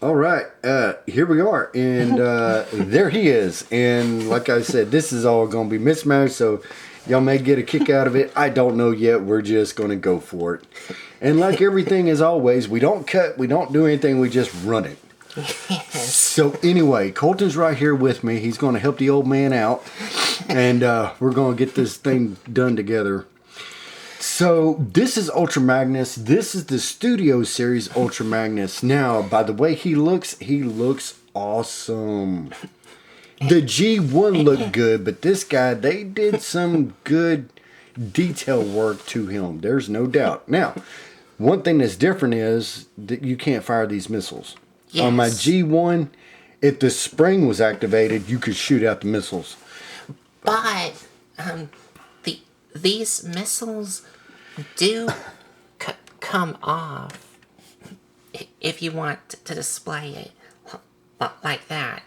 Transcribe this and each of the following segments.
All right, here we are, and there he is. And like I said, this is all going to be mismatched, so y'all may get a kick out of it. I don't know yet. We're just going to go for it. And like everything as always, we don't cut, we don't do anything, we just run it. Yes. So anyway, Colton's right here with me. He's going to help the old man out, and we're going to get this thing done together. So this is Ultra Magnus. This is the studio series Ultra Magnus. Now, by the way he looks awesome. The G1 looked good, but this guy, they did some good detail work to him. There's no doubt. Now, one thing that's different is that you can't fire these missiles. Yes. On my G1, if the spring was activated, you could shoot out the missiles. But these missiles do come off if you want to display it like that.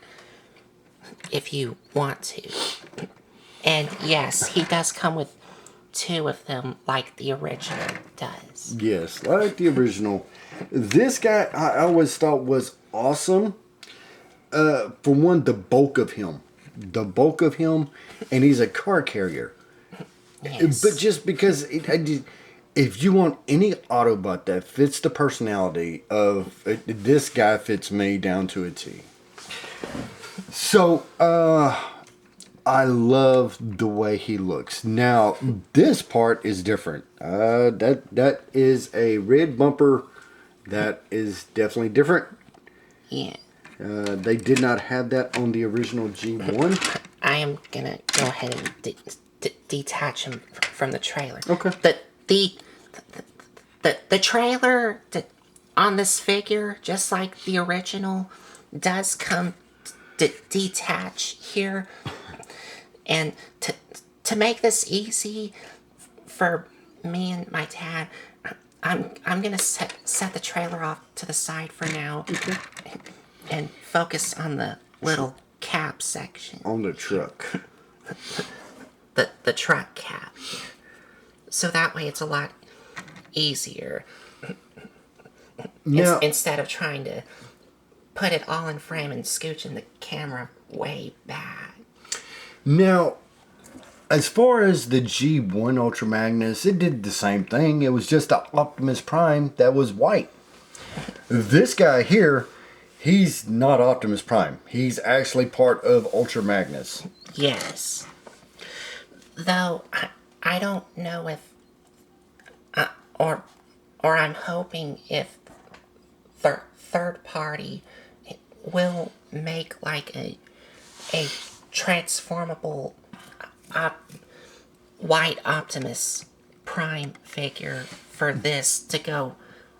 If you want to. And yes, he does come with 2 of them like the original does. Yes, like the original. This guy I always thought was awesome. For one, the bulk of him. And he's a car carrier. Yes. But just because, if you want any Autobot that fits the personality of, this guy fits me down to a T. So, I love the way he looks. Now, this part is different. That is a red bumper. That is definitely different. Yeah. They did not have that on the original G1. I am gonna go ahead and detach him from the trailer. Okay. The trailer on this figure, just like the original, does come detach here. And to make this easy for me and my dad, I'm gonna set the trailer off to the side for now. Okay. And focus on the little cap section. On the truck. The truck cap. So that way it's a lot easier. Now, Instead of trying to put it all in frame and scooching the camera way back. Now, as far as the G1 Ultra Magnus, it did the same thing. It was just an Optimus Prime that was white. This guy here, he's not Optimus Prime. He's actually part of Ultra Magnus. Yes. Though, I don't know if... or I'm hoping if third party will make like a transformable white Optimus Prime figure for this to go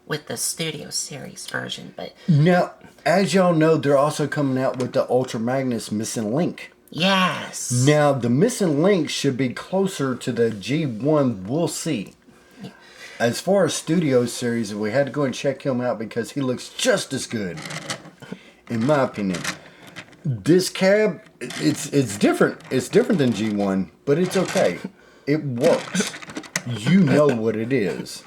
with the Studio Series version, but... Now, as y'all know, they're also coming out with the Ultra Magnus Missing Link. Yes! Now, the Missing Link should be closer to the G1, we'll see. As far as Studio Series, we had to go and check him out because he looks just as good, in my opinion. This cab, it's different. It's different than G1, but it's okay. It works. You know what it is.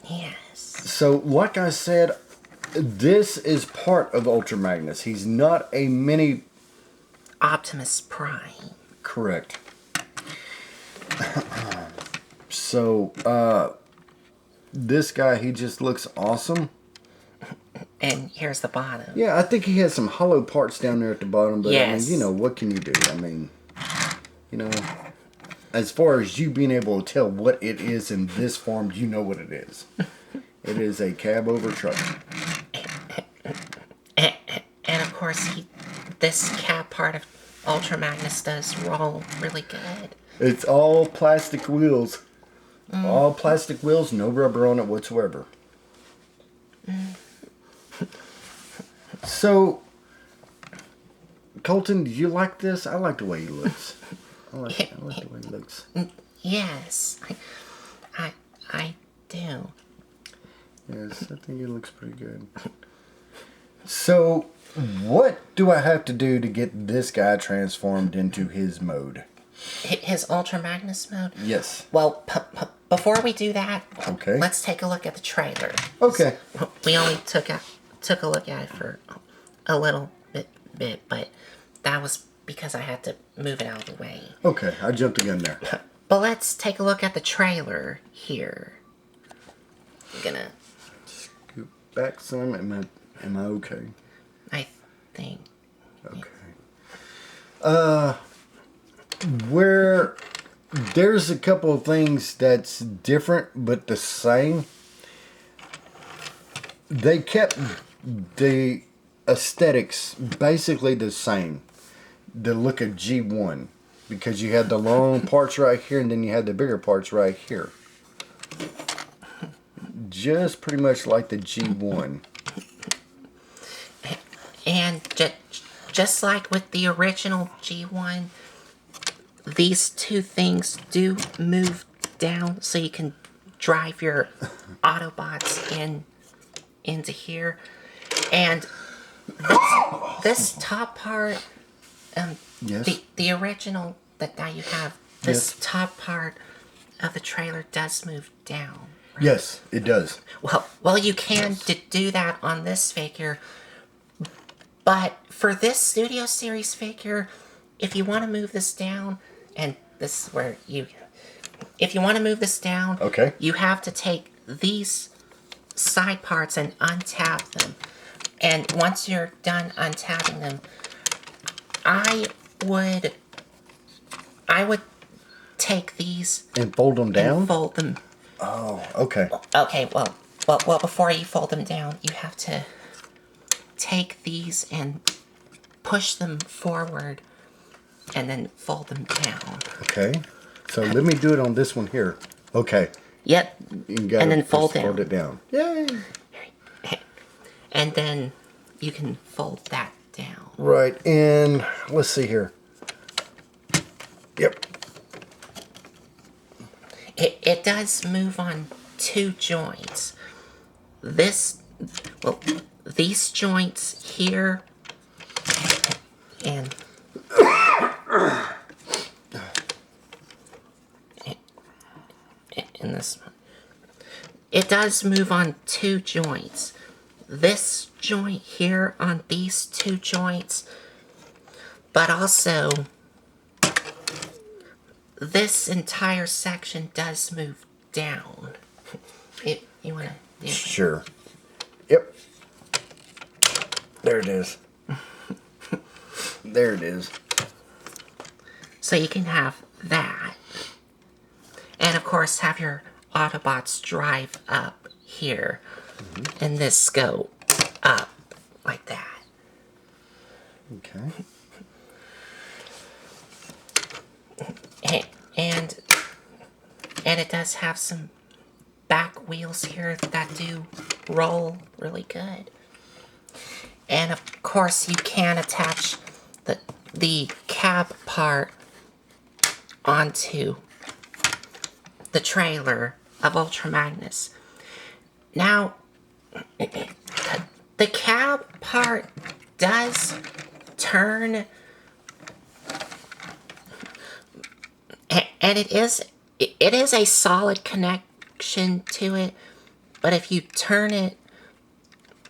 Yes. So, like I said, this is part of Ultra Magnus. He's not a mini... Optimus Prime. Correct. So, this guy, he just looks awesome. And here's the bottom. Yeah, I think he has some hollow parts down there at the bottom, but yes. I mean, you know, what can you do? I mean, you know, as far as you being able to tell what it is in this form, you know what it is. It is a cab over truck. And of course, this cab part of Ultra Magnus does roll really good. It's all plastic wheels. All plastic wheels, no rubber on it whatsoever. So, Colton, do you like this? I like the way he looks. I like the way he looks. Yes, I do. Yes, I think he looks pretty good. So, what do I have to do to get this guy transformed into his mode? His Ultra Magnus mode? Yes. Well, before we do that, Okay. let's take a look at the trailer. Okay. We only took a look at it for a little bit, but that was because I had to move it out of the way. Okay, I jumped the gun there. But let's take a look at the trailer here. I'm gonna. Scoot back some. Am I okay? I think. Okay. Where there's a couple of things that's different but the same. They kept the aesthetics basically the same. The look of G1, because you had the long parts right here and then you had the bigger parts right here. Just pretty much like the G1. And just like with the original G1, these two things do move down so you can drive your Autobots into here. And this top part, Yes. the original that now you have, this Yes. top part of the trailer does move down. Right? Yes, it does. Well, you can do that on this figure, but for this Studio Series figure, if you want to move this down, and this is where if you want to move this down, Okay. you have to take these side parts and untap them. And once you're done untapping them, I would take these And fold them down? and fold them. Oh, okay. Okay, well, before you fold them down, you have to take these and push them forward and then fold them down. Okay. So let me do it on this one here. Okay. Yep. You gotta And then just fold down. Fold it down. Yay. And then you can fold that down. Right. And let's see here. Yep. It does move on two joints. These joints here and this one. It does move on two joints. This joint here on these two joints, but also this entire section does move down. You want to? Sure. Yep. There it is. There it is. So you can have that. And of course have your Autobots drive up here. And this go up like that. Okay. And it does have some back wheels here that do roll really good. And of course you can attach the cab part onto the trailer of Ultra Magnus. Now, the cab part does turn, and it is a solid connection to it, but if you turn it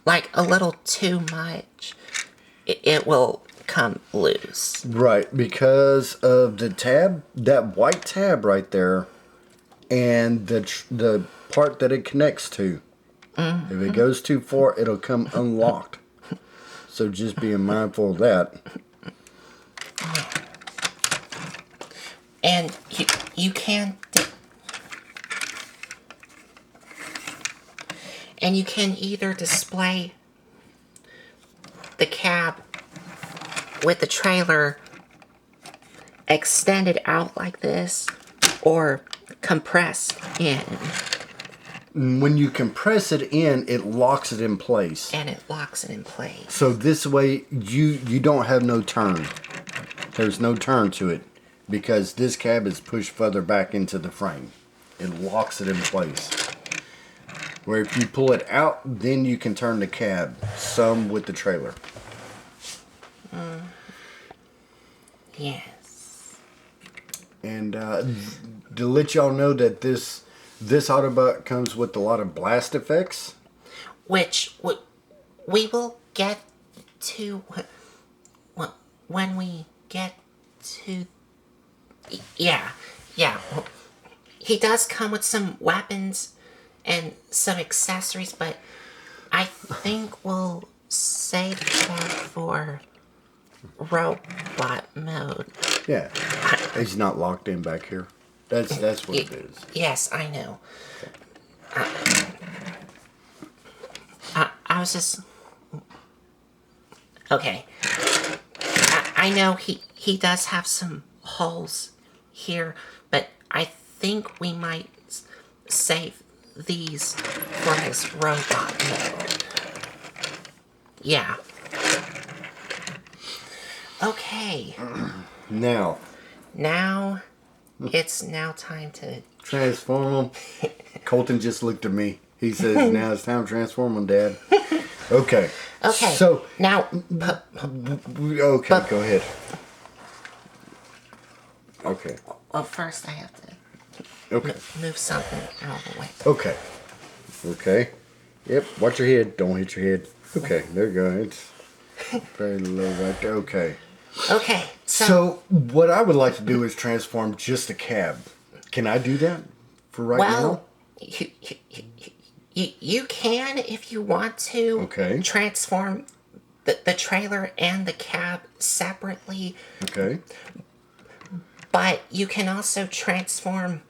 like a little too much, it will come loose. Right, because of the tab, that white tab right there, and the part that it connects to. If it goes too far, it'll come unlocked. So just being mindful of that. And you can either display the cab with the trailer extended out like this or compressed in. When you compress it in, it locks it in place. And it locks it in place. So this way, you don't have no turn. There's no turn to it. Because this cab is pushed further back into the frame. It locks it in place. Where if you pull it out, then you can turn the cab. Some with the trailer. Yes. And to let y'all know that this this Autobot comes with a lot of blast effects. which we will get to when we get to. Yeah. He does come with some weapons and some accessories, but I think we'll save that for robot mode. Yeah, he's not locked in back here. That's what it is. Yes, I know. I was just okay. I know he does have some holes here, but I think we might save these for his robot mode. Yeah. Okay. Now It's now time to transform him. Colton just looked at me. He says, "Now it's time to transform him, Dad." Okay. Okay. So now, okay, go ahead. Okay. well, first I have to Okay. move something out of the way. Okay. Okay. Yep. Watch your head. Don't hit your head. Okay. There you go. It's very low right there. Okay. Okay. So what I would like to do is transform just a cab. Can I do that for right now? Well, you can if you want to. Okay. Transform the trailer and the cab separately, Okay. but you can also transform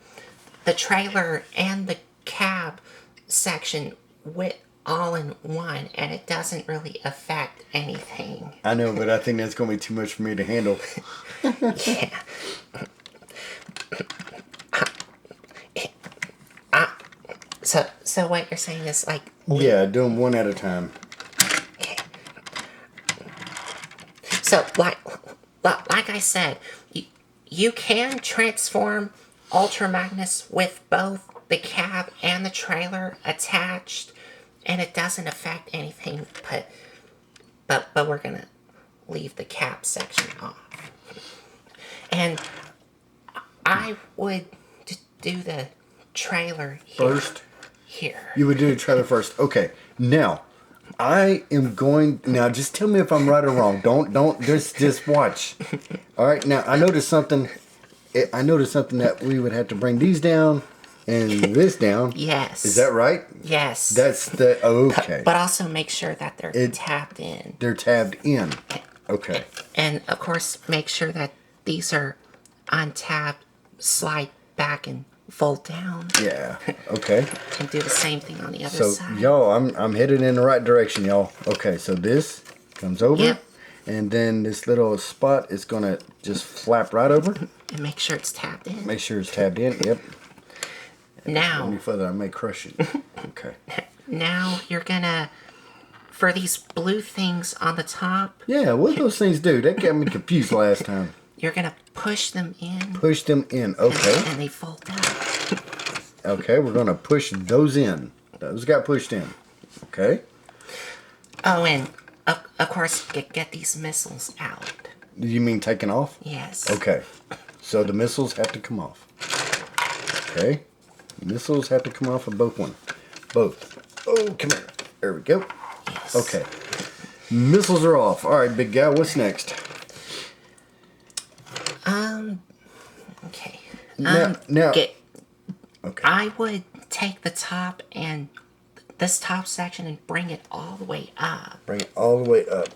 the trailer and the cab section with all in one, and it doesn't really affect anything. I know, but I think that's going to be too much for me to handle. Yeah. So what you're saying is like, Yeah, do them one at a time. so like I said, you can transform Ultra Magnus with both the cab and the trailer attached, and it doesn't affect anything. But we're gonna leave the cab section off, and I would do the trailer here. First? Here. You would do the trailer first. Okay. Now, I am going. Now, just tell me if I'm right or wrong. Don't. Just watch. All right. Now, I noticed something. I noticed something that we would have to bring these down and this down. Yes. Is that right? Yes. That's the okay. But also make sure that they're tapped in. They're tabbed in. Okay. And of course, make sure that these are untapped, slide back and fold down. Yeah. Okay. And do the same thing on the other So, side. y'all, I'm headed in the right direction, y'all. Okay. So this comes over. Yep. And then this little spot is going to just flap right over. And make sure it's tapped in. Make sure it's tabbed in. Yep. Now, Any further, I may crush it. Okay. now you're gonna, for these blue things on the top, Yeah, what those things do? That got me confused last time. you're gonna push them in. Push them in. Okay. And they fold out. Okay, we're going to push those in. Those got pushed in. Okay. Oh, and of course, get these missiles out. You mean taking off? Yes. Okay. So the missiles have to come off. Okay. Missiles have to come off of both one. Both. Oh, come here. There we go. Yes. Okay. Missiles are off. All right, big guy. What's next? Okay. Now. Okay. Okay. I would take the top and this top section and bring it all the way up. Bring it all the way up.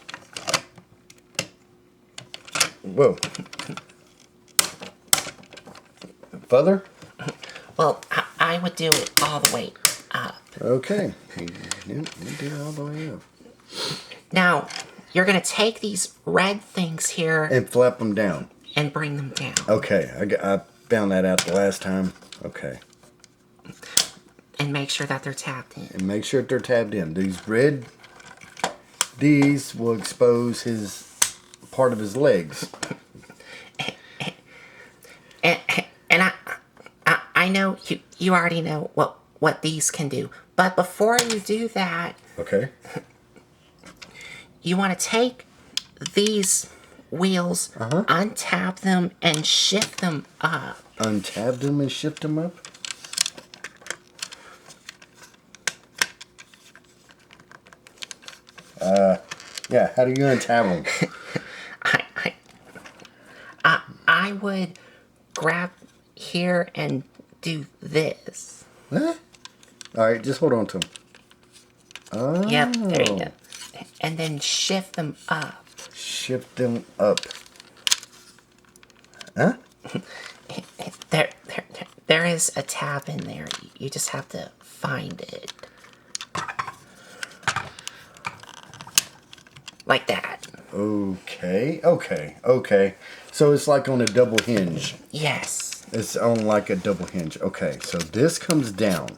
Whoa. Further? Well, I would do it all the way up. Okay. Yep, we'll do it all the way up. Now, you're going to take these red things here And flap them down. and bring them down. Okay. I found that out the last time. Okay. And make sure that they're tapped in. And make sure that they're tabbed in. These will expose his part of his legs. And I know you already know what these can do. But before you do that, Okay. you want to take these wheels, untap them, and shift them up. Untab them and shift them up. Yeah, how do you untab them? I would grab here and do this. What? All right, just hold on to them. Oh. Yep, there you go. And then shift them up. Shift them up. Huh? There is a tab in there. You just have to find it. Like that. Okay. So it's like on a double hinge. Yes. It's on like a double hinge. Okay, so this comes down.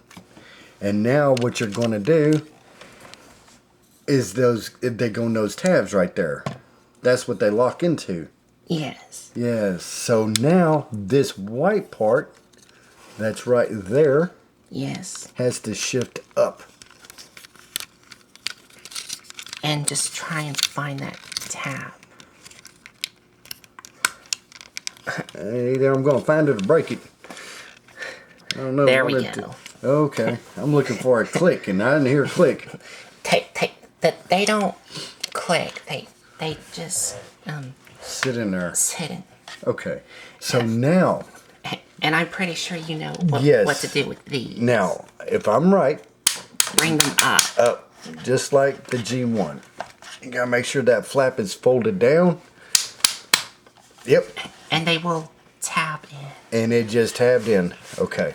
And now what you're going to do is they go in those tabs right there. That's what they lock into. Yes. Yes. So now this white part that's right there. Yes. Has to shift up. And just try and find that tab. Either I'm going to find it or break it. I don't know. There we go. Okay. I'm looking for a click, and I didn't hear a click. They don't click. They just Sit in there. sit in. Okay. So now. And I'm pretty sure you know what to do with these. Now, if I'm right. Bring them up. Up. Just like the G1. You gotta make sure that flap is folded down. Yep. And they will tab in. And it just tabbed in. Okay.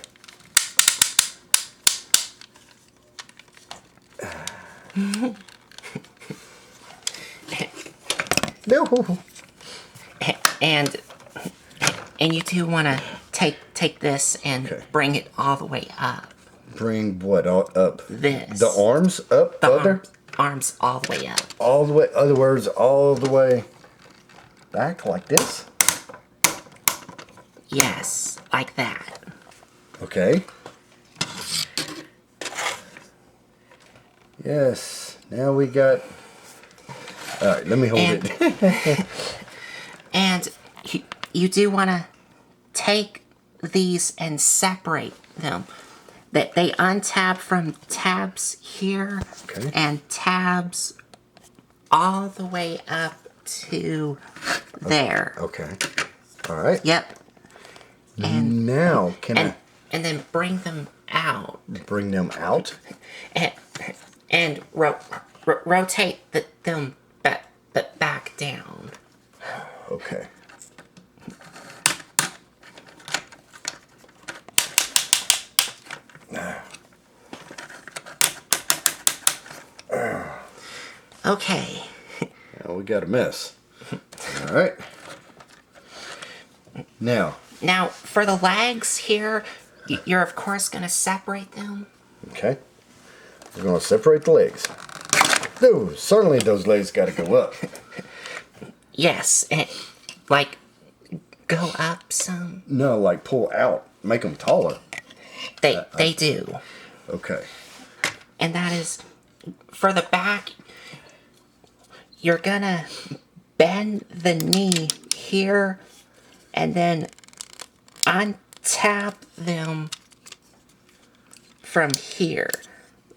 No. And you do want to take this and bring it all the way up. Bring what up? This. The arms up? The arms all the way up. All the way, other words, all the way back like this? Yes, like that. Okay. Yes. Now we got... Alright, let me hold it. And you do want to take these and separate them. That they untab from tabs here and tabs all the way up to there. Okay. All right. Yep. And now and then bring them out. Bring them out. And rotate them back down. Okay. Okay. Now we got a mess. All right. Now for the legs here, you're of course going to separate them. Okay. We're going to separate the legs. No, certainly those legs got to go up. Yes. And, like, go up some. No, like pull out. Make them taller. They do. Okay. And that is, for the back, you're gonna bend the knee here and then untap them from here.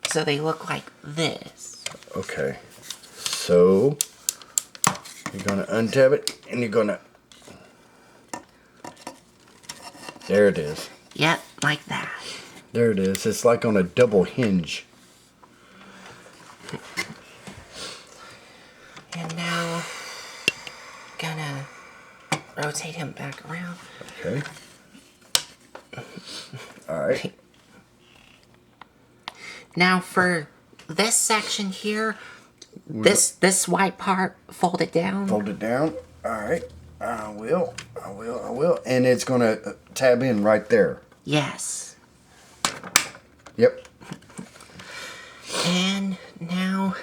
So they look like this. Okay. So, you're going to untap it and you're going to... There it is. Yep, like that. There it is. It's like on a double hinge. And now, gonna rotate him back around. Okay. All right. Now for this section here, this white part, fold it down. Fold it down. All right. I will. And it's going to tab in right there. Yes. Yep. And now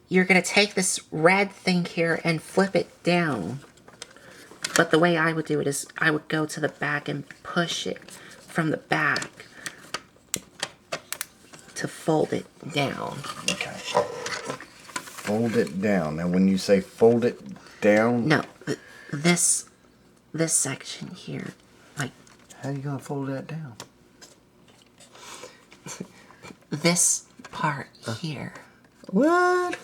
you're going to take this red thing here and flip it down. But the way I would do it is I would go to the back and push it from the back to fold it down. Okay. Fold it down. Now when you say fold it down... No, this section here. Like... How are you going to fold that down? This part here. What?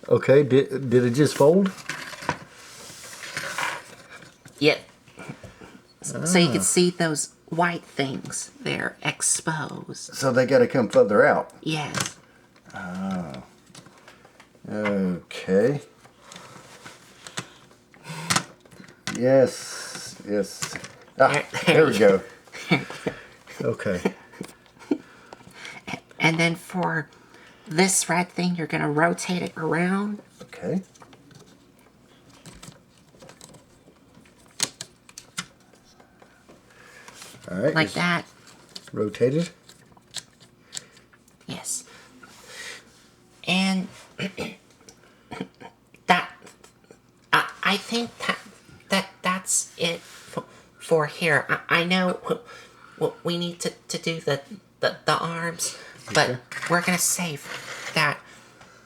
Okay, did it just fold? Yep. So you can see those white things there exposed. So they got to come further out. Yes. Okay. Yes. Yes. Ah, there we go. Okay. And then for this red thing, you're going to rotate it around. Okay. All right. Like that. Rotated. Yes. And that I think that's it for here. I know we need to do the arms, but we're gonna save that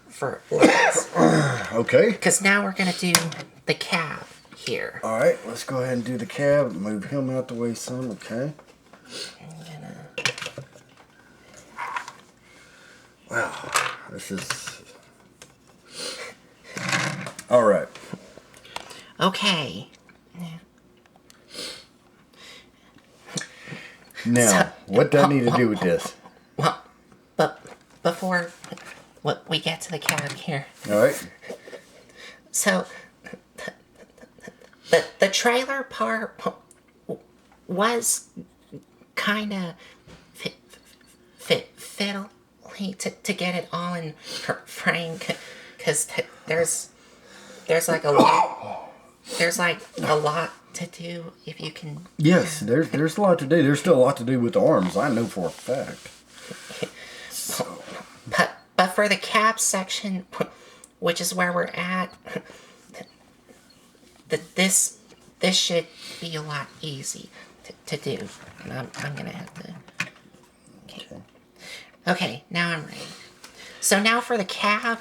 for last. Okay. Because now we're gonna do the cab here. All right. Let's go ahead and do the cab. Move him out the way some. Okay. Wow. This is. All right. Okay. Now, what do I need to do with this? Well, but before we get to the cab here, All right. so the trailer part was kind of fiddly to get it all in frame, because there's like a lot to do if you can. Yes, there's a lot to do. There's still a lot to do with the arms. I know for a fact. So. But for the cab section, which is where we're at, this should be a lot easy to do. And I'm gonna have to. Okay, now I'm ready. So now for the cab,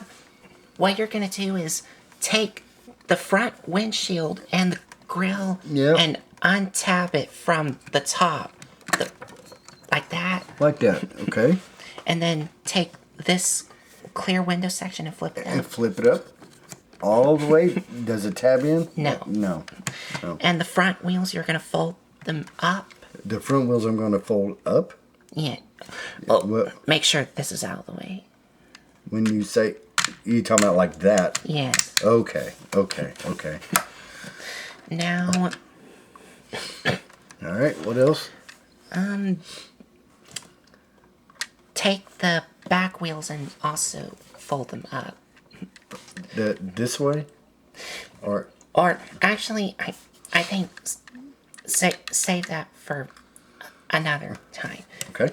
what you're gonna do is take the front windshield and the grill and untap it from the top, like that. Like that, okay. And then take this clear window section and flip it And up. flip it up all the way. Does it tab in? No. No. And the front wheels, you're gonna fold them up. The front wheels I'm going to fold up. Yeah. Well, Well, make sure this is out of the way. when you say, you talking about like that? Yes. Okay. Now, All right, what else? take the back wheels and also fold them up. This way? Or actually, I think save that for another time. okay.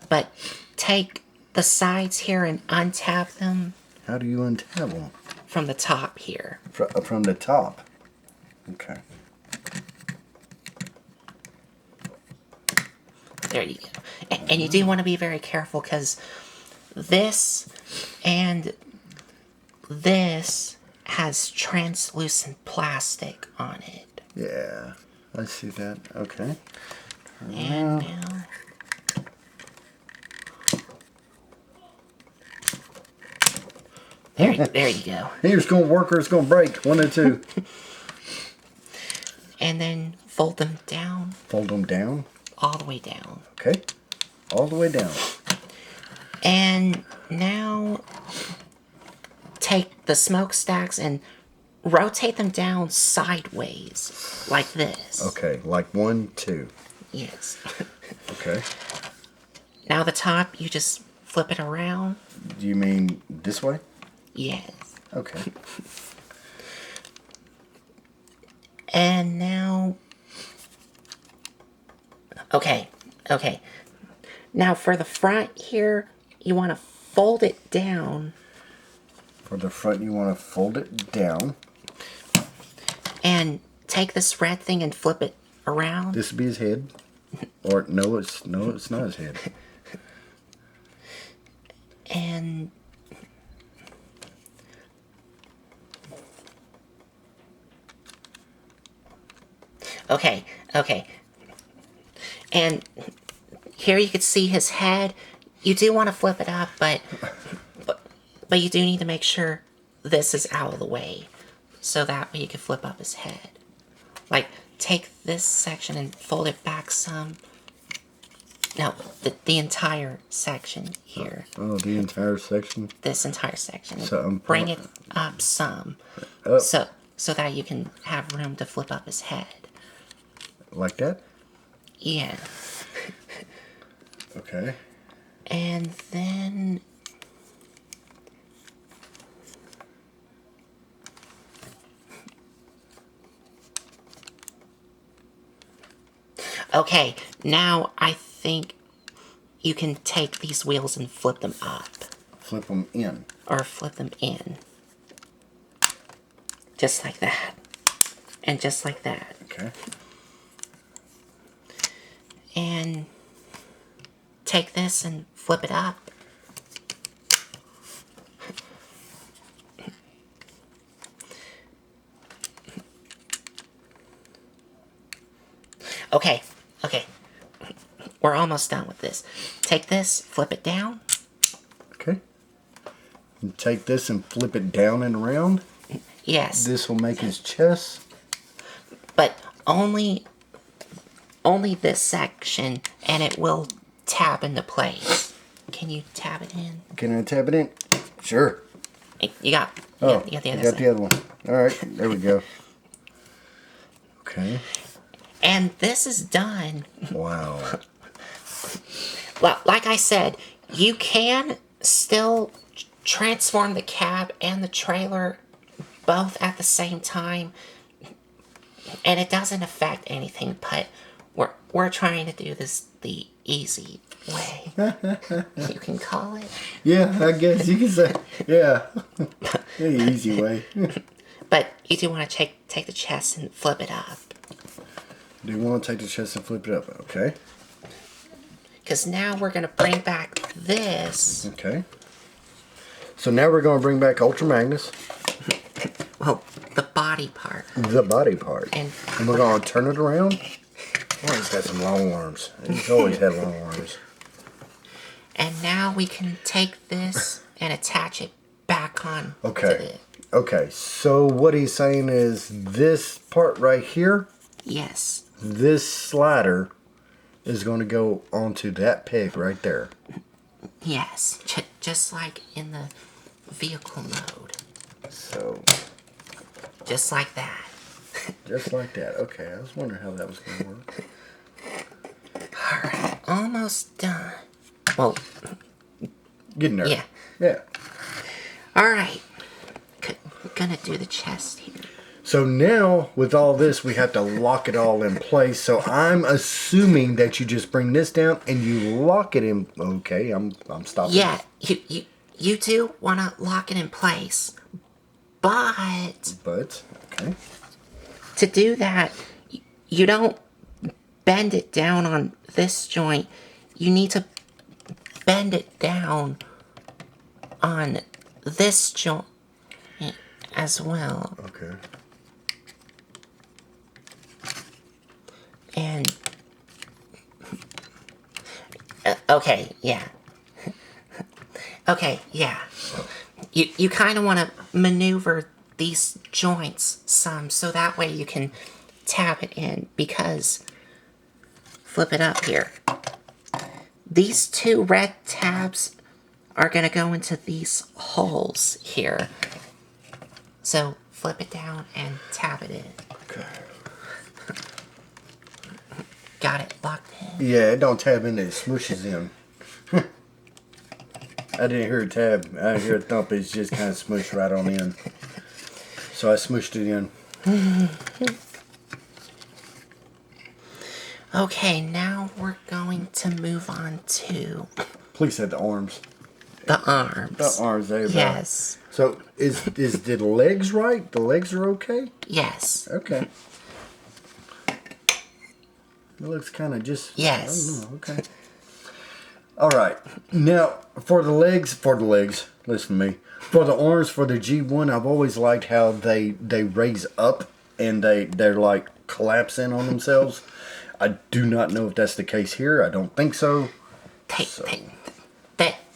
But take the sides here and untap them How do you untap them? from the top here. From the top. Okay. There you go. And you do want to be very careful, because this and this has translucent plastic on it. Yeah, I see that. Okay. And now, there you go. Either it's going to work or it's going to break. One of the two. And then fold them down, Fold them down. all the way down. Okay. All the way down. And now take the smokestacks and rotate them down sideways, like this. Okay, like 1, 2. Yes. Okay. Now the top, you just flip it around. Do you mean this way? Yes. Okay. And now... Okay. Now for the front here, you want to fold it down. For the front, you want to fold it down. And take this red thing and flip it around. This would be his head. Or no, it's not his head. And... Okay. And here you can see his head. you do want to flip it up, but you do need to make sure this is out of the way, so that way you can flip up his head. Like, take this section and fold it back some. No, the entire section here. Oh, the entire section? This entire section. So bring it up some. Up. So that you can have room to flip up his head. Like that? Yeah. Okay. And then... Okay, now I think you can take these wheels and flip them up. Flip them in. Or flip them in. Just like that. And just like that. Okay. And take this and flip it up. Okay. We're almost done with this. Take this, flip it down. Okay. And take this and flip it down and around. Yes. This will make his chest. But only this section, and it will tab into place. Can you tab it in? Can I tab it in? Sure. You got the other You side. got the other one. All right. There we go. Okay. And this is done. Wow. Well, like I said, you can still transform the cab and the trailer both at the same time, and it doesn't affect anything, but we're trying to do this the easy way. You can call it. Yeah, I guess you can say. Yeah. The easy way. But you do want to take the chest and flip it up. Do you want to take the chest and flip it up? Okay. Because now we're going to bring back this. Okay. So now we're going to bring back Ultra Magnus. Well, the body part. The body part. And we're going to turn it around. Oh, he's got some long arms. He's always had long arms. And now we can take this and attach it back on. Okay. Okay. So what he's saying is this part right here. Yes. This slider is going to go onto that peg right there. Yes. Just like in the vehicle mode. So. Just like that. Just like that. Okay. I was wondering how that was going to work. Alright. Almost done. Well. Getting there. Yeah. Yeah. Alright. Gonna do the chest here. So now, with all this, we have to lock it all in place. So I'm assuming that you just bring this down and you lock it in. Okay, I'm stopping. Yeah, you do want to lock it in place. But, okay. To do that, you don't bend it down on this joint. You need to bend it down on this joint as well. Okay. And okay, yeah. Okay, yeah. You kind of want to maneuver these joints some so that way you can tab it in, because flip it up here. These two red tabs are going to go into these holes here. So flip it down and tab it in. Okay. Got it locked in? Yeah, it don't tab in, it smooshes in. I didn't hear a tab. I didn't hear a thump. It's just kind of smushed right on in. So I smooshed it in. Okay, now we're going to move on to... Please say the arms. The arms. The arms, there you go. Yes. So, is the legs right? The legs are okay? Yes. Okay. It looks kind of just... Yes. I don't know. Okay. All right. Now, for the legs, listen to me. For the arms, for the G1, I've always liked how they raise up and they're like collapsing on themselves. I do not know if that's the case here. I don't think so.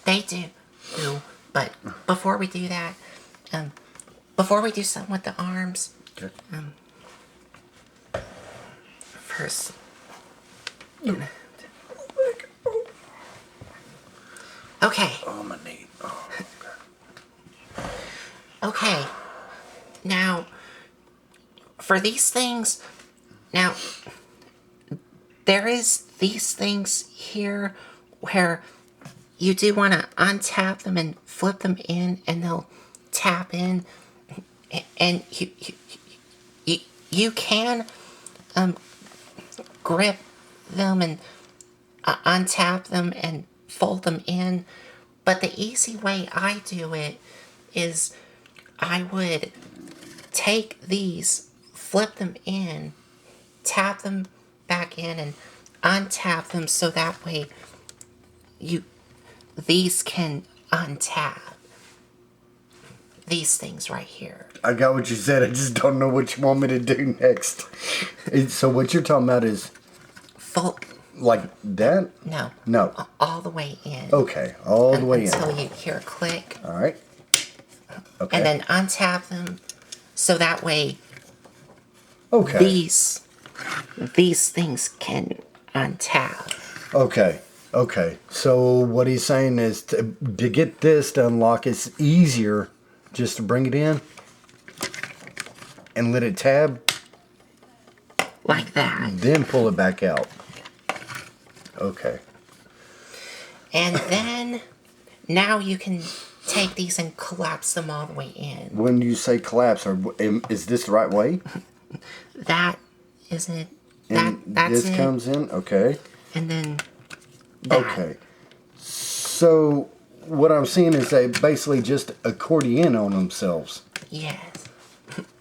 They do. But before we do that, before we do something with the arms, Okay. first. Okay. Oh, my knee. Oh, okay. Okay. Now, for these things, now, there is these things here where you do want to untap them and flip them in, and they'll tap in, and you can grip them and untap them and fold them in. But the easy way I do it is I would take these, flip them in, tap them back in, and untap them so that way these can untap. These things right here. I got what you said. I just don't know what you want me to do next. So what you're talking about is Fold. like that? No. No. All the way in. Okay, all the way in. Until you hear a click. All right. Okay. And then untap them so that way okay. these things can untap. Okay. Okay. So what he's saying is to get this to unlock, it's easier just to bring it in and let it tab. Like that. Then pull it back out. Okay. And then now you can take these and collapse them all the way in. When you say collapse, is this the right way? That isn't. And That's this it. comes in? Okay. And then that. Okay. So what I'm seeing is they basically just accordion on themselves. Yes.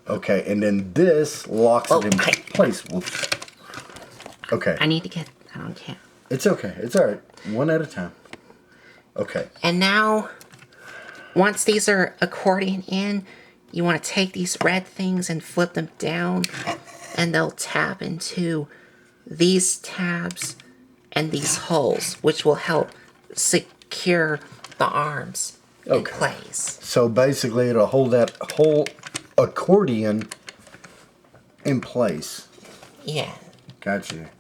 Okay, and then this locks it in place. Whoops. Okay. I need to get. I don't care. It's okay. It's all right. One at a time. Okay. And now, once these are accordion in, you want to take these red things and flip them down, and they'll tap into these tabs and these holes, which will help secure the arms in place. So basically, it'll hold that whole accordion in place. Yeah. Gotcha.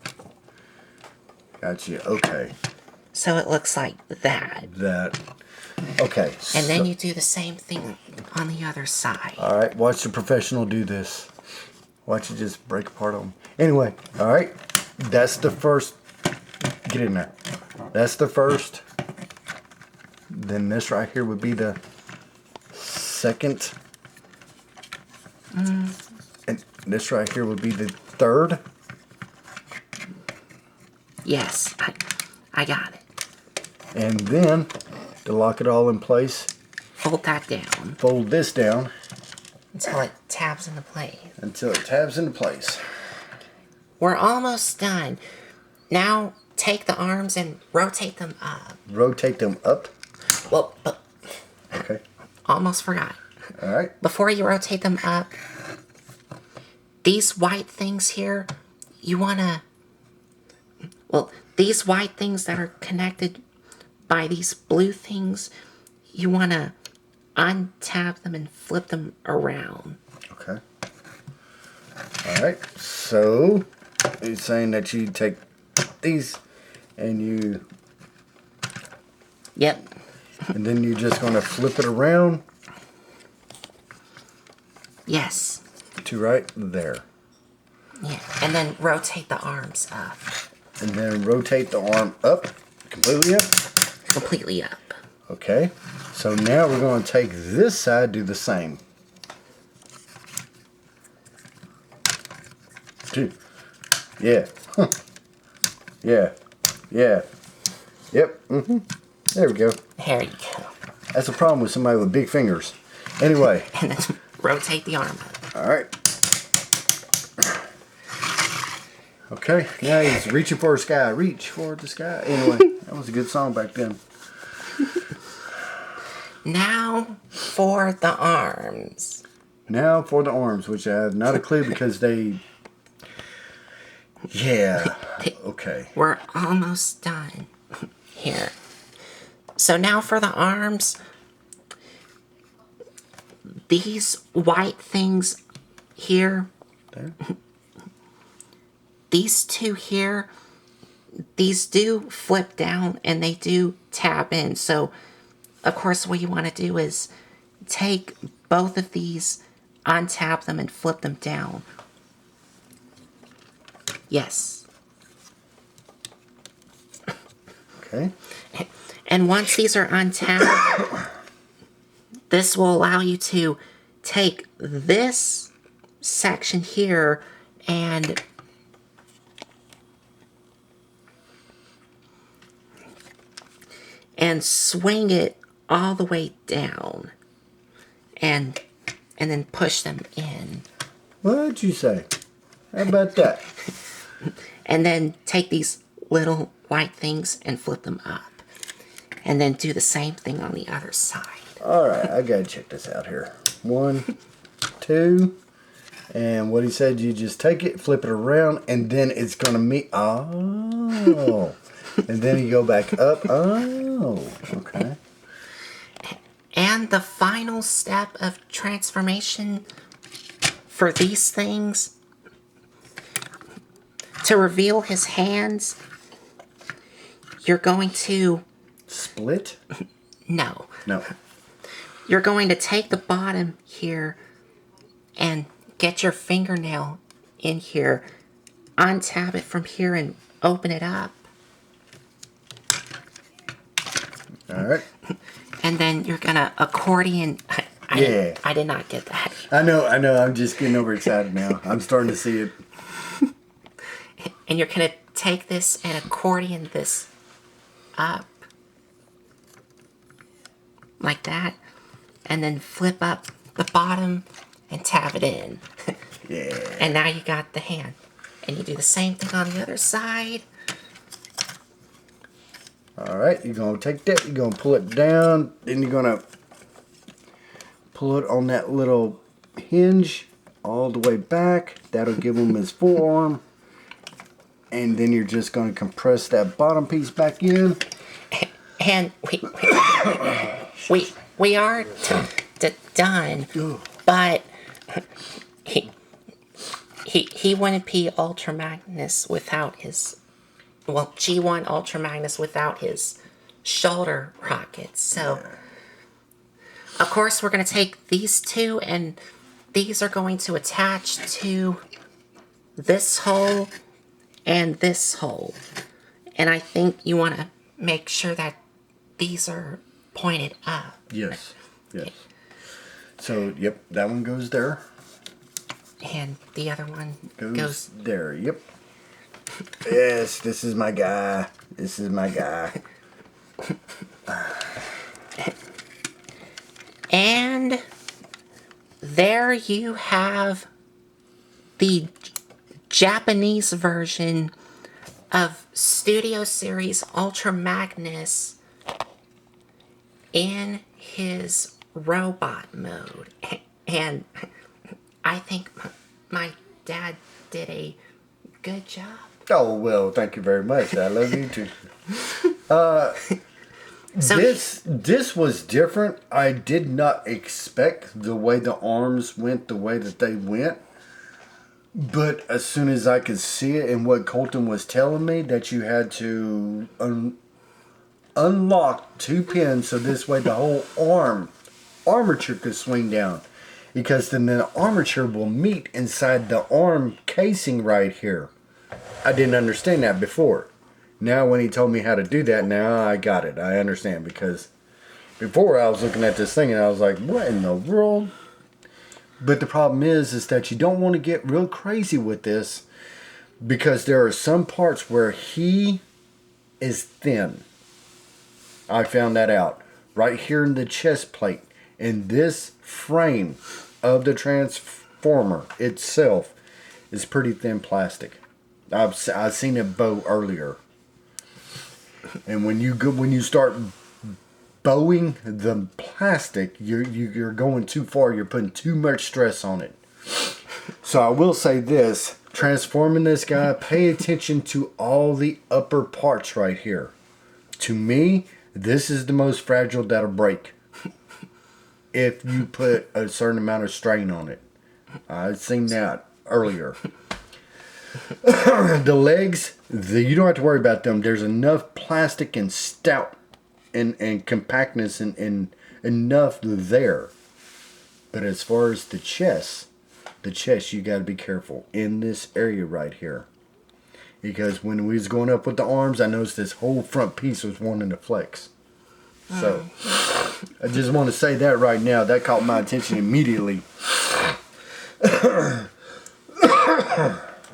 Gotcha. Okay. So it looks like that. Okay. And then you do the same thing on the other side. All right. Watch the professional do this. Watch it just break apart on them. Anyway. All right. That's the first. Get in there. That's the first. Then this right here would be the second. And this right here would be the third. Yes, I got it. And then, to lock it all in place, Fold that down fold this down until it tabs into place. until it tabs into place. We're almost done. Now take the arms and rotate them up. Rotate them up. Well, but Okay. almost forgot. All right. Before you rotate them up, these white things here, you want to... Well, these white things that are connected by these blue things, you want to untap them and flip them around. Okay. All right. So, he's saying that you take these and you... Yep. And then you're just going to flip it around Yes. to right there. Yeah. And then rotate the arms up. And then rotate the arm up, completely up. Completely up. Okay. So now we're going to take this side, do the same. Two. Yeah. Huh. Yeah. Yeah. Yep. Mm-hmm. There we go. There you go. That's a problem with somebody with big fingers. Anyway. And then rotate the arm up. All right. Okay. Now he's reaching for the sky. Reach for the sky. Anyway, that was a good song back then. Now for the arms. Now for the arms, which I have not a clue because they... Yeah. Okay. We're almost done here. So now for the arms. These white things here, There. these two here, these do flip down and they do tab in. So, of course, what you want to do is take both of these, untap them, and flip them down. Yes. Okay. And once these are untapped, this will allow you to take this section here and swing it all the way down and then push them in. What'd you say? How about that? And then take these little white things and flip them up. And then do the same thing on the other side. All right, I gotta check this out here. 1, 2, and what he said, you just take it, flip it around, and then it's gonna meet. Oh, and then you go back up. Oh, okay. And the final step of transformation for these things, to reveal his hands, you're going to... Split? No. No. You're going to take the bottom here and get your fingernail in here, untap it from here and open it up. All right. And then you're going to accordion... I did not get that. I know. I'm just getting overexcited now. I'm starting to see it. And you're going to take this and accordion this up. Like that. And then flip up the bottom and tab it in. Yeah. And now you got the hand. And you do the same thing on the other side. All right, you're going to take that, you're going to pull it down, then you're going to pull it on that little hinge all the way back. That'll give him his forearm. And then you're just going to compress that bottom piece back in. And we are done, but he wouldn't be Ultra Magnus without his, well, G1 Ultra Magnus without his shoulder rockets. So, of course, we're going to take these two, and these are going to attach to this hole and this hole. And I think you want to make sure that these are pointed up. Yes. So, yep, that one goes there. And the other one Goes there, yep. Yes, this is my guy. And there you have the Japanese version of Studio Series Ultra Magnus in his robot mode. And I think my dad did a good job. Oh, well, thank you very much. I love you too. So this was different. I did not expect the way the arms went, the way that they went. But as soon as I could see it and what Colton was telling me, that you had to unlock 2 pins so this way the whole armature could swing down. Because then the armature will meet inside the arm casing right here. I didn't understand that before. Now when he told me how to do that, now I got it. I understand, because before I was looking at this thing and I was like, what in the world? But the problem is that you don't want to get real crazy with this, because there are some parts where he is thin. I found that out. Right here in the chest plate. In this frame of the transformer itself is pretty thin plastic. I've seen it bow earlier. And when you start bowing the plastic, you're going too far. You're putting too much stress on it. So I will say this: transforming this guy, pay attention to all the upper parts right here. To me, This is the most fragile that'll break if you put a certain amount of strain on it. I've seen that earlier. The legs, you don't have to worry about them. There's enough plastic and stout and compactness and enough there. But as far as the chest you got to be careful in this area right here. Because when we was going up with the arms, I noticed this whole front piece was wanting to flex. So, I just want to say that right now. That caught my attention immediately.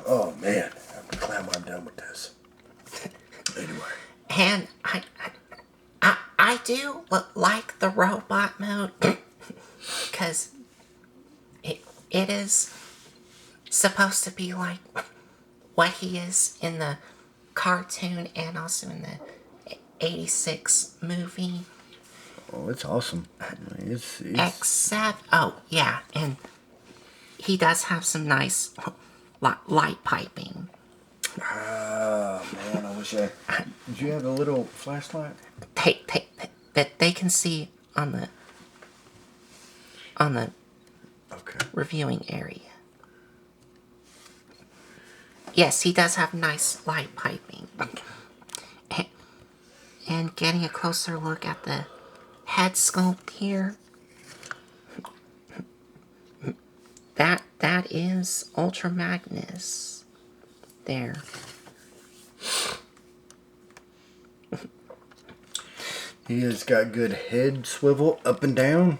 Oh, man. I'm glad I'm done with this. Anyway. And I do like the robot mode because it is supposed to be like what he is in the cartoon and also in the 86 movie. Oh, it's awesome. It's Except, oh, yeah, and he does have some nice light piping. Oh, man, I wish I... Did you have a little flashlight? That they can see on the Okay. reviewing area. Yes, he does have nice light piping. And getting a closer look at the head sculpt here. That is Ultra Magnus. There. He has got good head swivel up and down.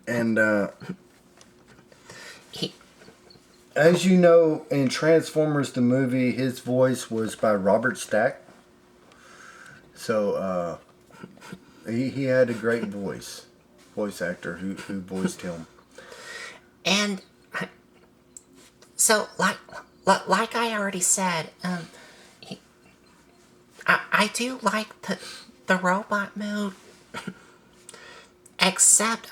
And as you know, in Transformers the movie, his voice was by Robert Stack. So he had a great voice actor who voiced him. And so, like I already said, I do like the robot mode, except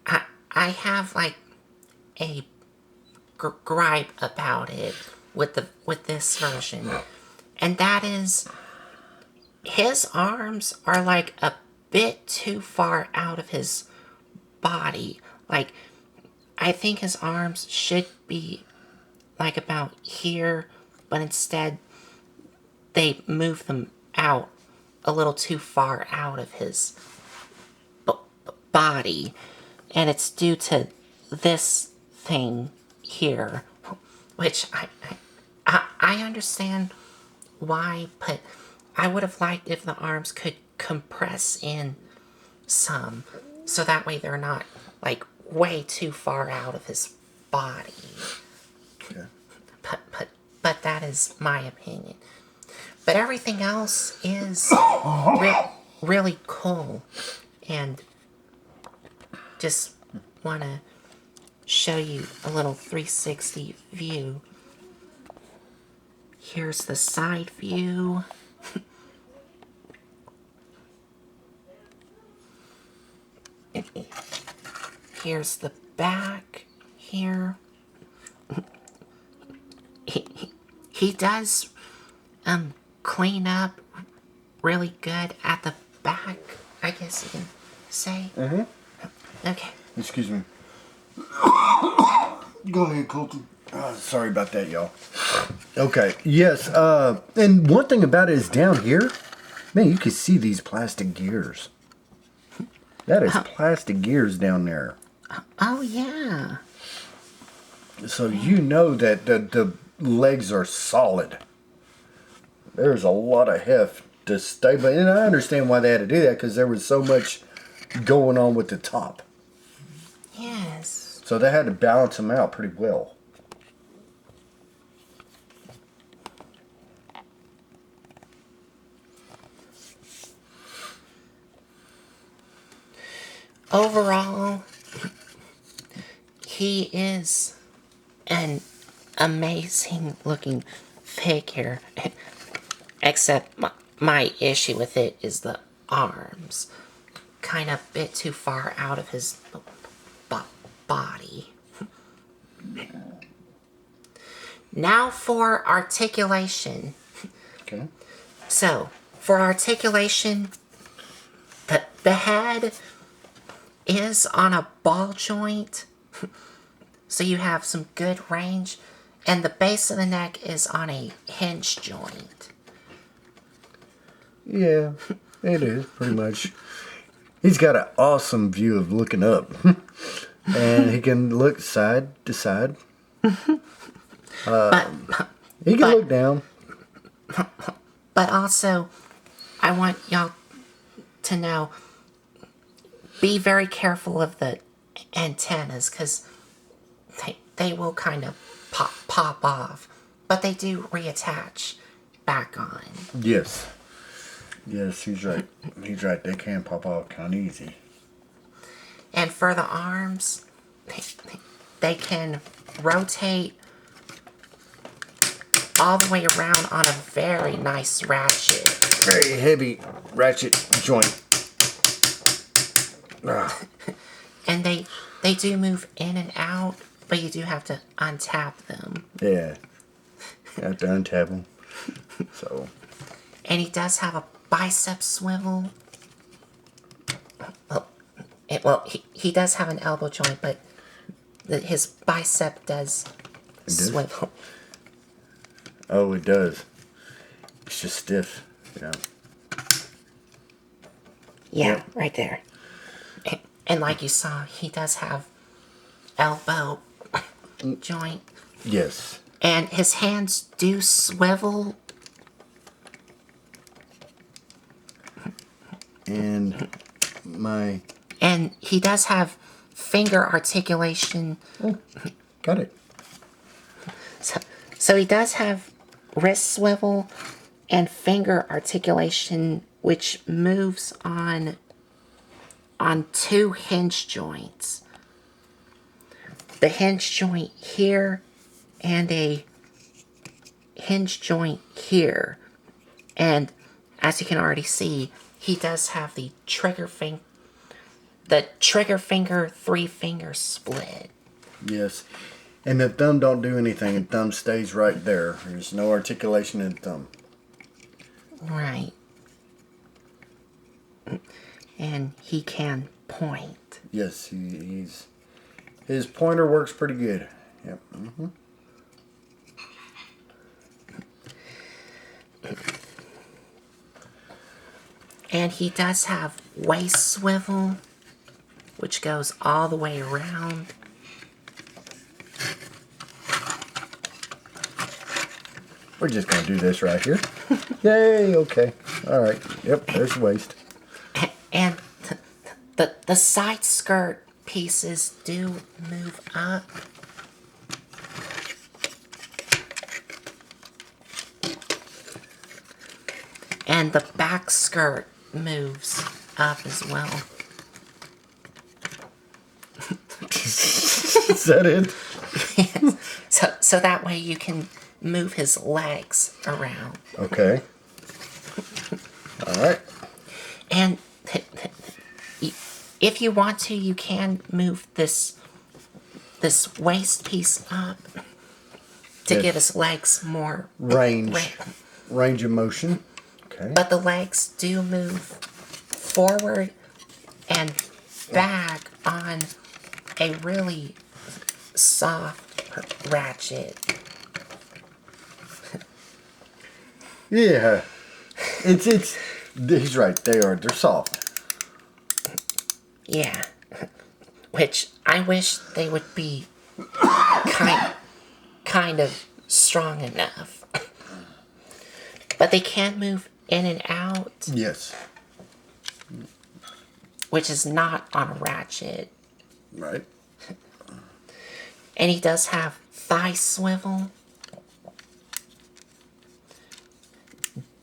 I have like a gripe about it with this version, and that is his arms are like a bit too far out of his body. Like, I think his arms should be like about here, but instead they move them out a little too far out of his body, and it's due to this thing here, which I understand why, but I would have liked if the arms could compress in some, so that way they're not like way too far out of his body. Okay. But that is my opinion. But everything else is really cool, and just want to show you a little 360 view. Here's the side view. Here's the back here. He does clean up really good at the back, I guess you can say. Mm-hmm. Okay. Excuse me. Go ahead, Colton. Sorry about that, y'all. Okay, yes, and one thing about it is down here, man, you can see these plastic gears. That is plastic gears down there. Oh, yeah. So you know that the legs are solid. There's a lot of heft to stay, but and I understand why they had to do that, because there was so much going on with the top. Yes. So they had to balance them out pretty well. Overall, he is an amazing looking figure. Except my issue with it is the arms. Kind of a bit too far out of his body. Now for articulation. Okay. So, for articulation, the head is on a ball joint, so you have some good range, and the base of the neck is on a hinge joint. Yeah, it is pretty much. He's got an awesome view of looking up, and he can look side to side. He can look down. But also, I want y'all to know, be very careful of the antennas, because they will kind of pop off. But they do reattach back on. Yes. Yes, he's right. He's right. They can pop off kind of easy. And for the arms, they can rotate all the way around on a very nice ratchet. Very heavy ratchet joint. And they do move in and out, but you do have to untap them. Yeah. You have to untap them. So. And he does have a bicep swivel. Well, he does have an elbow joint, but his bicep does swivel. Oh, it does. It's just stiff. Yeah. Yeah, Yep. right there. And like you saw, he does have elbow joint. Yes. And his hands do swivel. And he does have finger articulation. Oh, got it. So he does have wrist swivel and finger articulation, which moves on two hinge joints. The hinge joint here and a hinge joint here. And as you can already see, he does have the trigger finger 3-finger split. Yes. And the thumb don't do anything. The thumb stays right there. There's no articulation in the thumb. Right. And he can point. Yes, his pointer works pretty good. Yep. Mm-hmm. And he does have waist swivel, which goes all the way around. We're just going to do this right here. Yay, okay. All right. Yep, there's the waist. And the side skirt pieces do move up. And the back skirt moves up as well. Is that it? So that way you can move his legs around. Okay. All right. And if you want to, you can move this waist piece up to Yes. give his legs more Range of motion. Okay. But the legs do move forward and back on a really soft ratchet. Yeah. He's right. They're soft. Yeah. Which I wish they would be kind of strong enough. But they can move in and out, Yes. which is not on a ratchet. Right. And he does have thigh swivel,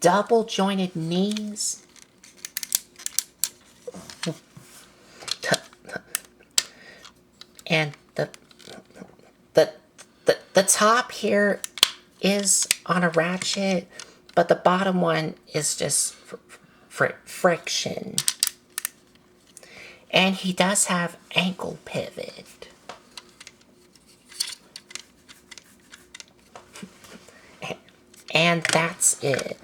double jointed knees, and the top here is on a ratchet, but the bottom one is just friction. And he does have ankle pivot. And that's it.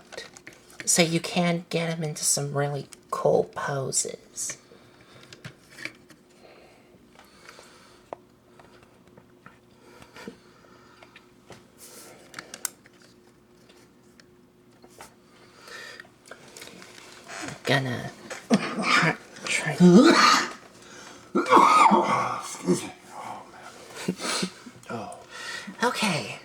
so you can get him into some really cool poses. Gonna try. Excuse me. Oh, man. Oh. Okay.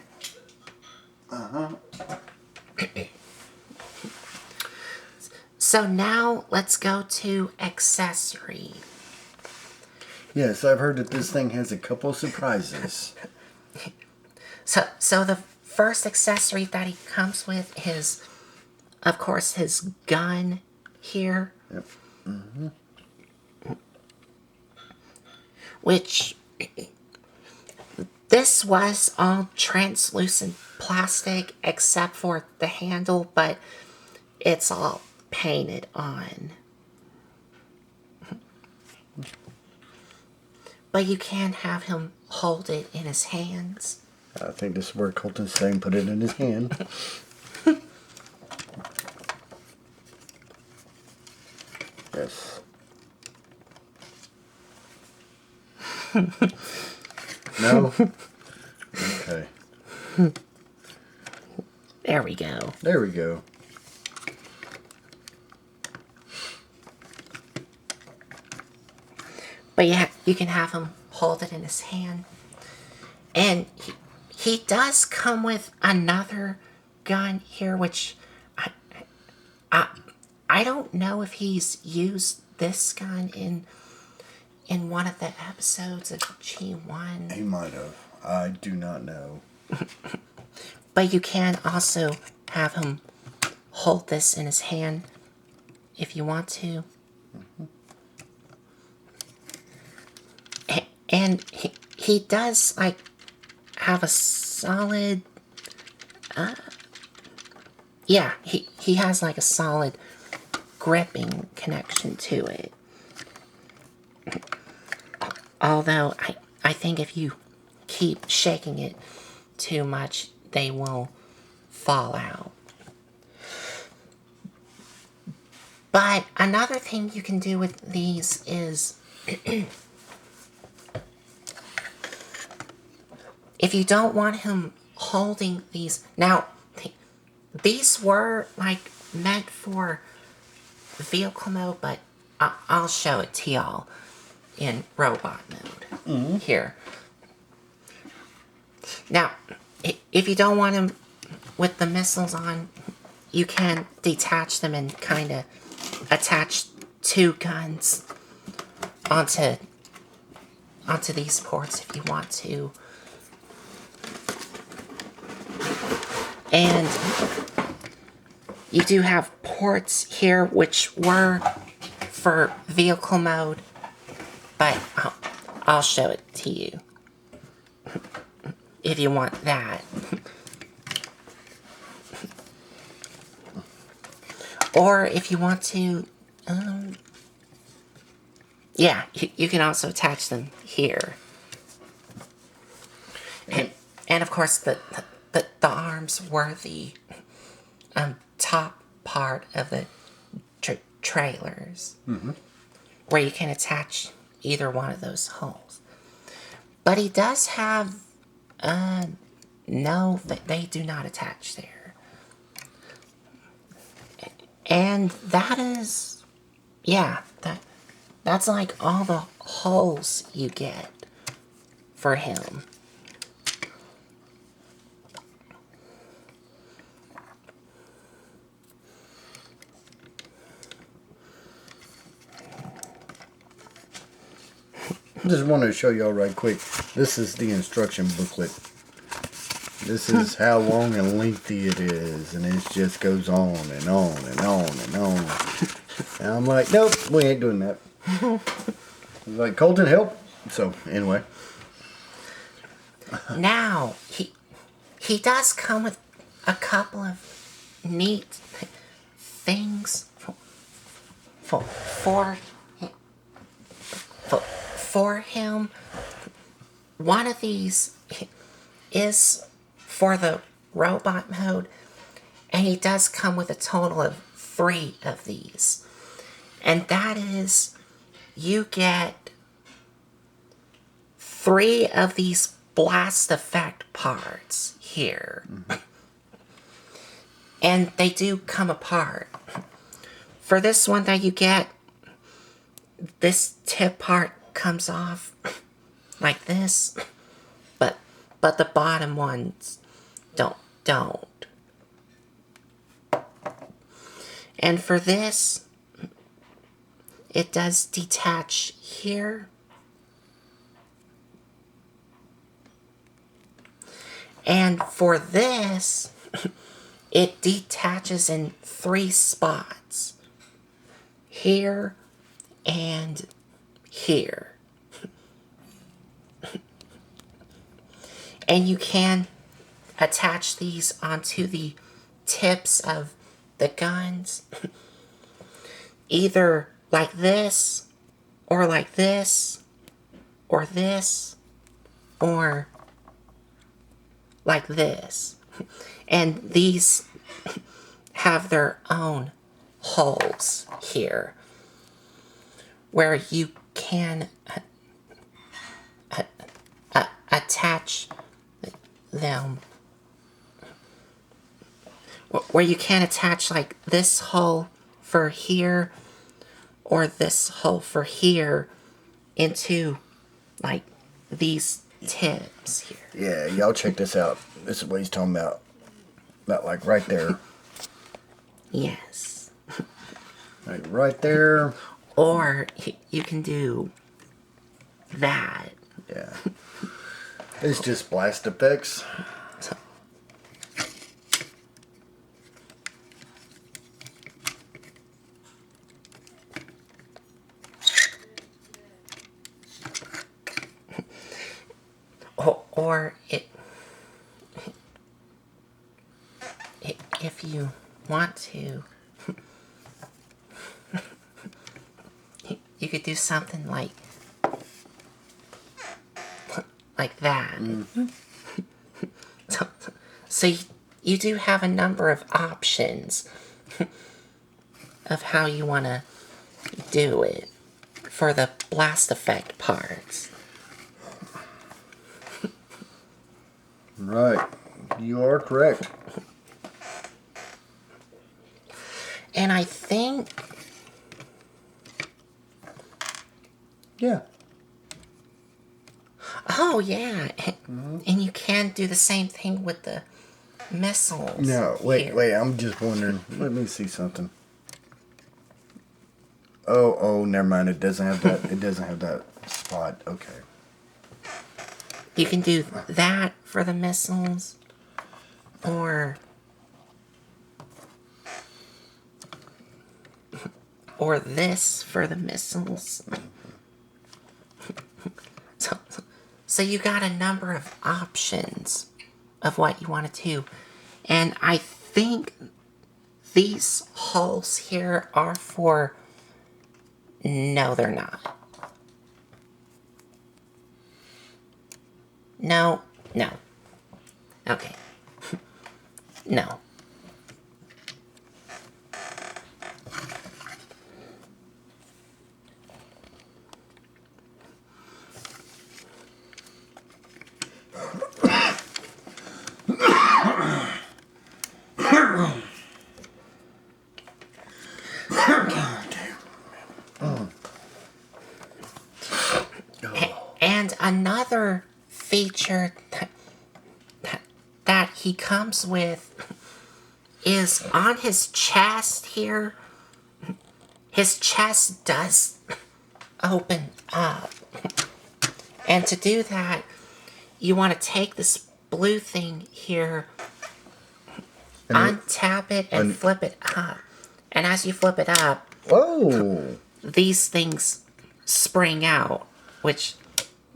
So now let's go to accessory. Yes, I've heard that this thing has a couple surprises. So the first accessory that he comes with is, of course, his gun here. Yep. Which, this was all translucent plastic except for the handle, but it's all painted on. But you can have him hold it in his hands. I think this is where Colton's saying put it in his hand. Yes. No? Okay. There we go. There we go. But yeah, you can have him hold it in his hand. And he does come with another gun here, which I don't know if he's used this gun in one of the episodes of G1. He might have. I do not know. But you can also have him hold this in his hand if you want to. And he does, like, have a solid... yeah, he has, like, a solid gripping connection to it. Although, I think if you keep shaking it too much, they will fall out. But another thing you can do with these is... if you don't want him holding these... Now, these were, like, meant for vehicle mode, but I'll show it to y'all in robot mode. Here. Now, if you don't want him with the missiles on, you can detach them and kind of attach two guns onto these ports if you want to. And you do have ports here which were for vehicle mode, but I'll show it to you if you want that. Or if you want to, yeah, you can also attach them here. And of course, the arms were the top part of the trailers, where you can attach either one of those holes. But he does have, no, they do not attach there. And that is, yeah, that's like all the holes you get for him. I just wanted to show y'all right quick. This is the instruction booklet. This is how long and lengthy it is, and it just goes on and on and on and on. And I'm like, nope, we ain't doing that. I was like, Colton, help. So anyway, now he does come with a couple of neat things for him. One of these is for the robot mode, and he does come with a total of 3 of these. And that is, you get 3 of these blast effect parts here. And they do come apart. For this one that you get, this tip part comes off like this, but the bottom ones don't. And for this, it does detach here. And for this, it detaches in 3 spots. Here and here. And you can attach these onto the tips of the guns. Either like this, or like this, or this, or like this. And these have their own holes here where you can attach them, where you can attach like this hole for here or this hole for here into like these tips here. Yeah, y'all check this out. This is what he's talking about. About like right there. Yes. Like right there. Or you can do that. Yeah. It's just blast effects. Or if you want to, you could do something like that. So you do have a number of options of how you want to do it for the blast effect parts. Right. You are correct. And I think... Yeah. Oh, yeah. And you can do the same thing with the missiles. No, wait. I'm just wondering. Let me see something. Oh, never mind. It doesn't have that. It doesn't have that spot. Okay. You can do that for the missiles, or this for the missiles. So you got a number of options of what you want to do. And I think these holes here are for... No, they're not. No. Okay. No. And another feature that he comes with is on his chest here. His chest does open up. And to do that, you want to take this blue thing here, untap it, and flip it up. And as you flip it up, these things spring out, which,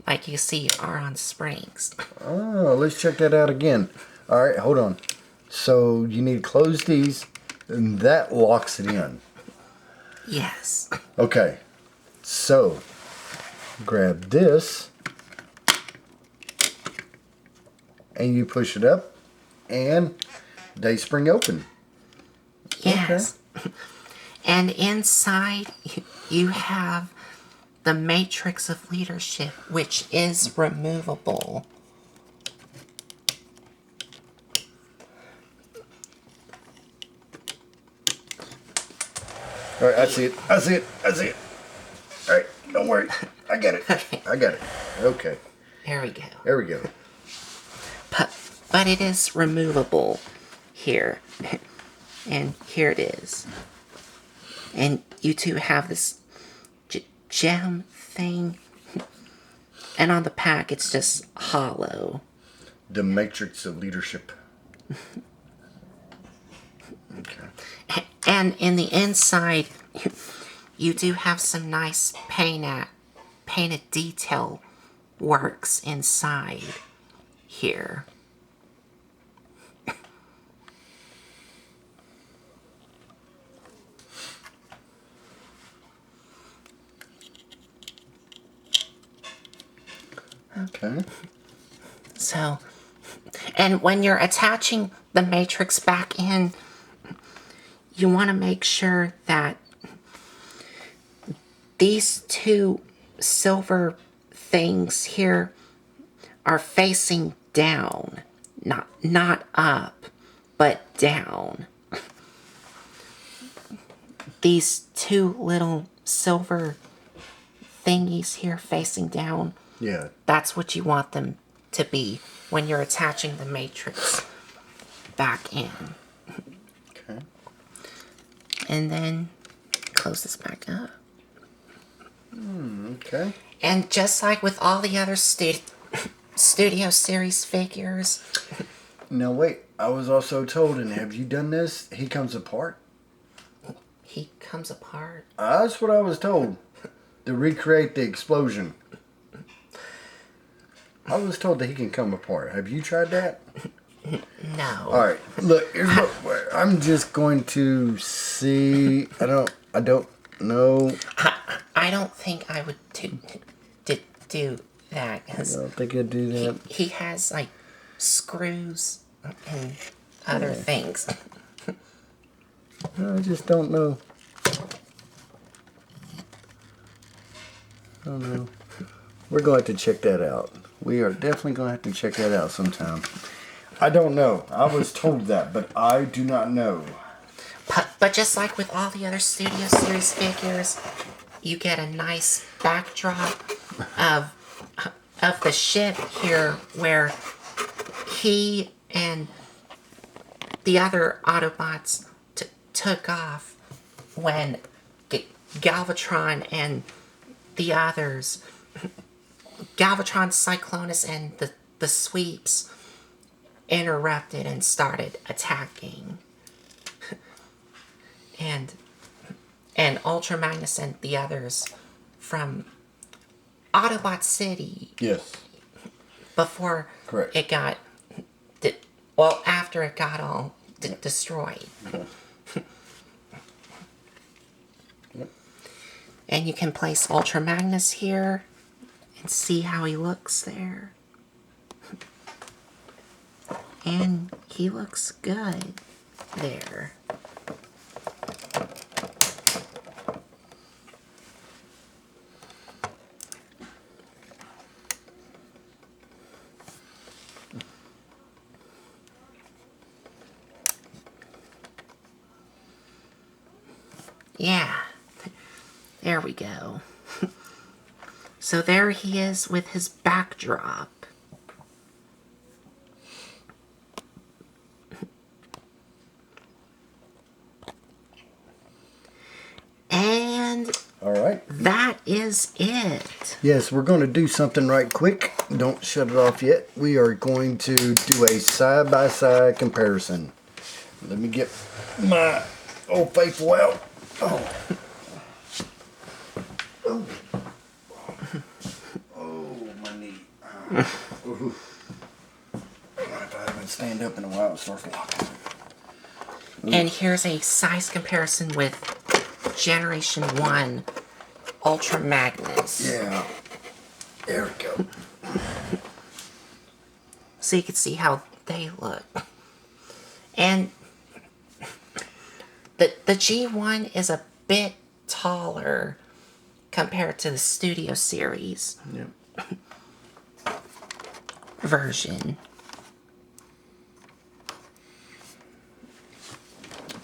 like you see, are on springs. Oh, let's check that out again. All right, hold on. So you need to close these, and that locks it in. Yes. Okay. So grab this, and you push it up, and they spring open. Yes. Okay. And inside, you have the Matrix of Leadership, which is removable. All right, I see it. I see it. I see it. All right, don't worry. I get it. I got it. Okay. There we go. There we go. But it is removable here. And here it is. And you two have this gem thing. And on the pack, it's just hollow. The Matrix of Leadership. Okay. And in the inside, you do have some nice painted detail works inside here. Okay. So, and when you're attaching the matrix back in, you want to make sure that these two silver things here are facing down, not up, but down. These two little silver thingies here facing down. Yeah. That's what you want them to be when you're attaching the matrix back in. Okay. And then close this back up. Okay. And just like with all the other Studio Series figures. Now wait, I was also told, and have you done this? He comes apart. He comes apart. That's what I was told. To recreate the explosion. I was told that he can come apart. Have you tried that? No. All right. Look, here's what I'm just going to see. I don't know. I don't think I would do that. I don't think I'd do that. He has like screws and other things. I just don't know. I don't know. We're going to have to check that out. We are definitely going to have to check that out sometime. I don't know. I was told that, but I do not know. But just like with all the other Studio Series figures, you get a nice backdrop of the ship here where he and the other Autobots took off when Galvatron and the others, Galvatron, Cyclonus, and the Sweeps interrupted and started attacking. And Ultra Magnus and the others from Autobot City. Yes. Before Correct. it got, after it got all destroyed. Okay. Yep. And you can place Ultra Magnus here and see how he looks there. And he looks good there. Yeah, there we go. So there he is with his backdrop. And All right. that is it. Yes, we're going to do something right quick. Don't shut it off yet. We are going to do a side-by-side comparison. Let me get my old faithful out. Oh. Oh. Oh, my knee. Ooh. If I haven't stand up in a while, it starts locking. And here's a size comparison with Generation 1 Ultra Magnus. Yeah. There we go. So you can see how they look. And the G1 is a bit taller compared to the Studio Series Yep. version.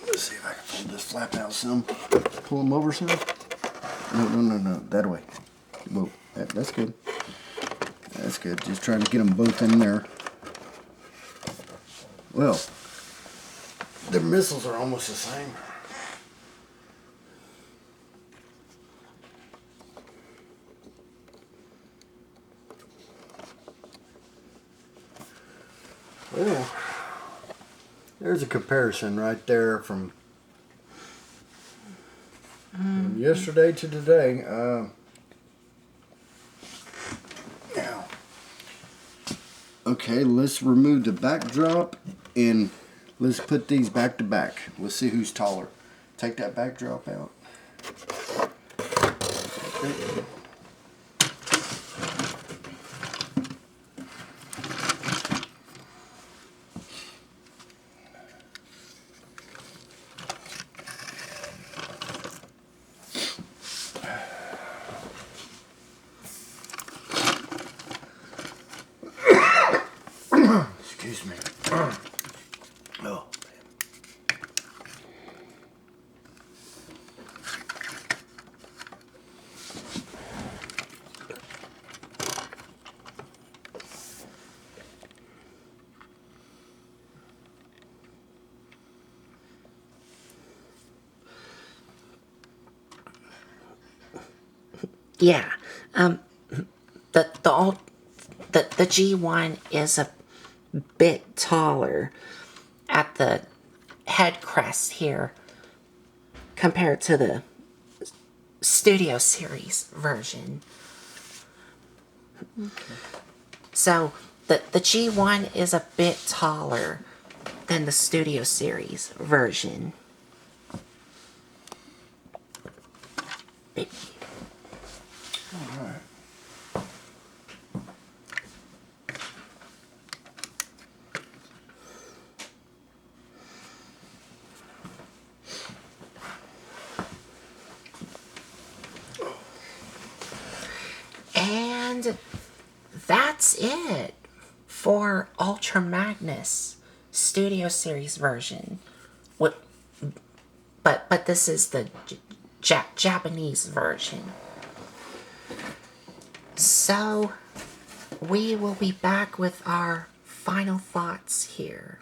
Let's see if I can pull this flap out some. Pull them over some. No. That way. Whoa. That's good. That's good. Just trying to get them both in there. Well, the missiles are almost the same. Well, there's a comparison right there from yesterday to today. Now, okay, let's remove the backdrop and let's put these back to back. Let's see who's taller. Take that backdrop out. Okay. Excuse me. Oh. Yeah. The G1 is a bit taller at the head crest here compared to the Studio Series version. Okay. So the G1 is a bit taller than the Studio Series version. All right. And that's it for Ultra Magnus Studio Series version. What? But this is the Japanese version. So we will be back with our final thoughts here.